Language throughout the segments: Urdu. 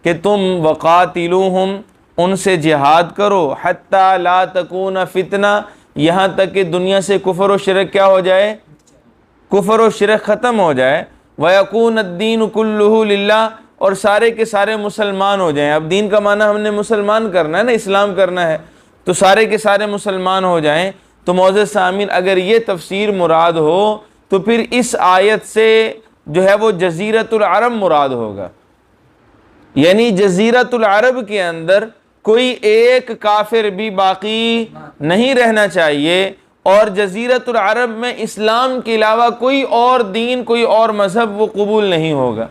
کہ تم وقاتلوہم ان سے جہاد کرو حتی لا تکون فتنہ یہاں تک کہ دنیا سے کفر و شرک کیا ہو جائے، کفر و شرک ختم ہو جائے، وَيَكُونَ الدِّينُ كُلُّهُ لِلَّهِ اور سارے کے سارے مسلمان ہو جائیں۔ اب دین کا معنی ہم نے مسلمان کرنا ہے نا، اسلام کرنا ہے، تو سارے کے سارے مسلمان ہو جائیں۔ تو معزز سامعین اگر یہ تفسیر مراد ہو تو پھر اس آیت سے جو ہے وہ جزیرۃ العرب مراد ہوگا، یعنی جزیرۃ العرب کے اندر کوئی ایک کافر بھی باقی نہیں رہنا چاہیے، اور جزیرۃ العرب میں اسلام کے علاوہ کوئی اور دین، کوئی اور مذہب وہ قبول نہیں ہوگا۔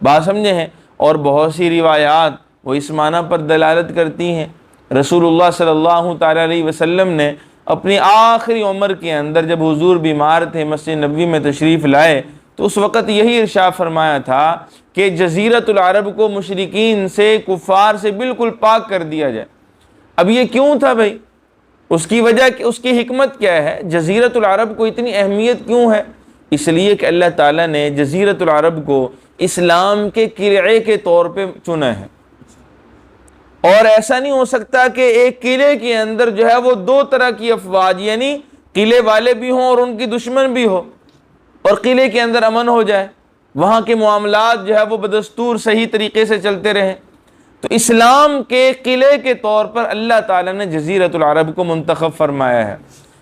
بات سمجھے ہیں؟ اور بہت سی روایات وہ اس معنی پر دلالت کرتی ہیں۔ رسول اللہ صلی اللہ تعالیٰ علیہ وسلم نے اپنی آخری عمر کے اندر جب حضور بیمار تھے، مسجد نبوی میں تشریف لائے، تو اس وقت یہی ارشاد فرمایا تھا کہ جزیرۃ العرب کو مشرکین سے، کفار سے بالکل پاک کر دیا جائے۔ اب یہ کیوں تھا بھائی؟ اس کی وجہ، اس کی حکمت کیا ہے؟ جزیرۃ العرب کو اتنی اہمیت کیوں ہے؟ اس لیے کہ اللہ تعالیٰ نے جزیرۃ العرب کو اسلام کے قلعے کے طور پہ چنا ہے، اور ایسا نہیں ہو سکتا کہ ایک قلعے کے اندر جو ہے وہ دو طرح کی افواج، یعنی قلعے والے بھی ہوں اور ان کی دشمن بھی ہو، اور قلعے کے اندر امن ہو جائے، وہاں کے معاملات جو ہے وہ بدستور صحیح طریقے سے چلتے رہیں۔ تو اسلام کے قلعے کے طور پر اللہ تعالیٰ نے جزیرۃ العرب کو منتخب فرمایا ہے۔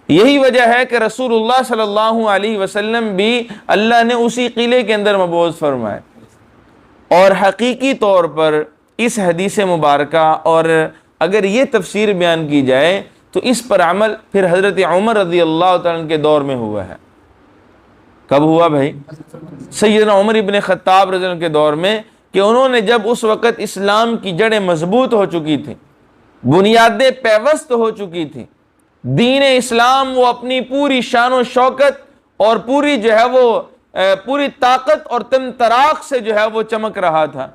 یہی وجہ ہے کہ رسول اللہ صلی اللہ علیہ وسلم بھی اللہ نے اسی قلعے کے اندر مبعوث فرمائے۔ اور حقیقی طور پر اس حدیث مبارکہ اور اگر یہ تفسیر بیان کی جائے تو اس پر عمل پھر حضرت عمر رضی اللہ تعالیٰ عنہ کے دور میں ہوا ہے۔ کب ہوا بھائی؟ سیدنا عمر ابن خطاب رضی اللہ عنہ کے دور میں، کہ انہوں نے جب اس وقت اسلام کی جڑیں مضبوط ہو چکی تھیں، بنیادیں پیوست ہو چکی تھیں، دین اسلام وہ اپنی پوری شان و شوکت اور پوری جو ہے وہ پوری طاقت اور تمطراق سے جو ہے وہ چمک رہا تھا،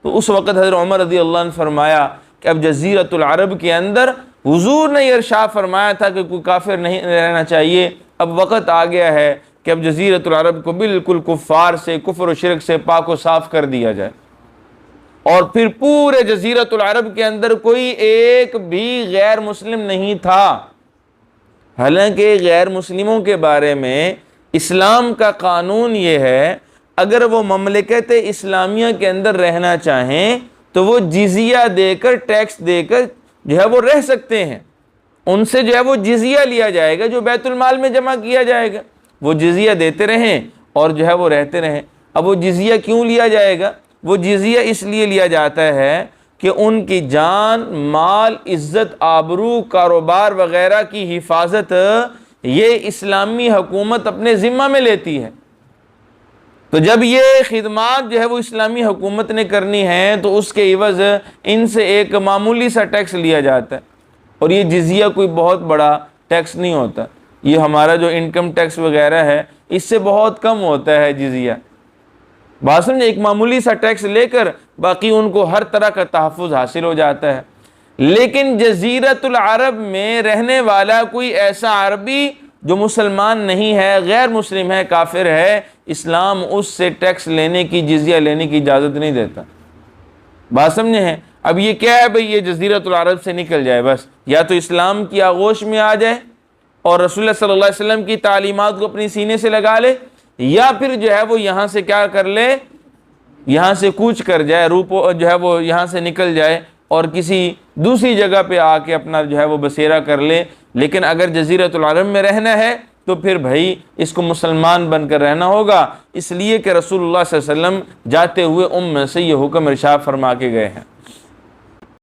تو اس وقت حضرت عمر رضی اللہ عنہ فرمایا کہ اب جزیرۃ العرب کے اندر حضور نے یہ ارشاد فرمایا تھا کہ کوئی کافر نہیں رہنا چاہیے، اب وقت آ گیا ہے کہ اب جزیرۃ العرب کو بالکل کفار سے، کفر و شرک سے پاک و صاف کر دیا جائے، اور پھر پورے جزیرۃ العرب کے اندر کوئی ایک بھی غیر مسلم نہیں تھا۔ حالانکہ غیر مسلموں کے بارے میں اسلام کا قانون یہ ہے، اگر وہ مملکت اسلامیہ کے اندر رہنا چاہیں تو وہ جزیہ دے کر، ٹیکس دے کر جو ہے وہ رہ سکتے ہیں، ان سے جو ہے وہ جزیہ لیا جائے گا جو بیت المال میں جمع کیا جائے گا، وہ جزیہ دیتے رہیں اور جو ہے وہ رہتے رہیں۔ اب وہ جزیہ کیوں لیا جائے گا؟ وہ جزیہ اس لیے لیا جاتا ہے کہ ان کی جان، مال، عزت، آبرو، کاروبار وغیرہ کی حفاظت یہ اسلامی حکومت اپنے ذمہ میں لیتی ہے۔ تو جب یہ خدمات جو ہے وہ اسلامی حکومت نے کرنی ہے تو اس کے عوض ان سے ایک معمولی سا ٹیکس لیا جاتا ہے، اور یہ جزیہ کوئی بہت بڑا ٹیکس نہیں ہوتا، یہ ہمارا جو انکم ٹیکس وغیرہ ہے اس سے بہت کم ہوتا ہے جزیہ۔ بات سمجھے؟ ایک معمولی سا ٹیکس لے کر باقی ان کو ہر طرح کا تحفظ حاصل ہو جاتا ہے۔ لیکن جزیرۃ العرب میں رہنے والا کوئی ایسا عربی جو مسلمان نہیں ہے، غیر مسلم ہے، کافر ہے، اسلام اس سے ٹیکس لینے کی، جزیہ لینے کی اجازت نہیں دیتا۔ بات سمجھے ہیں؟ اب یہ کیا ہے بھئی؟ یہ جزیرۃ العرب سے نکل جائے، بس یا تو اسلام کی آغوش میں آ جائے اور رسول اللہ صلی اللہ علیہ وسلم کی تعلیمات کو اپنی سینے سے لگا لے، یا پھر جو ہے وہ یہاں سے کیا کر لے، یہاں سے کوچ کر جائے، جو ہے وہ یہاں سے نکل جائے اور کسی دوسری جگہ پہ آ کے اپنا جو ہے وہ بسیرا کر لے۔ لیکن اگر جزیرۃ العرب میں رہنا ہے تو پھر بھائی اس کو مسلمان بن کر رہنا ہوگا، اس لیے کہ رسول اللہ صلی اللہ علیہ وسلم جاتے ہوئے سے یہ حکم ارشاد فرما کے گئے ہیں۔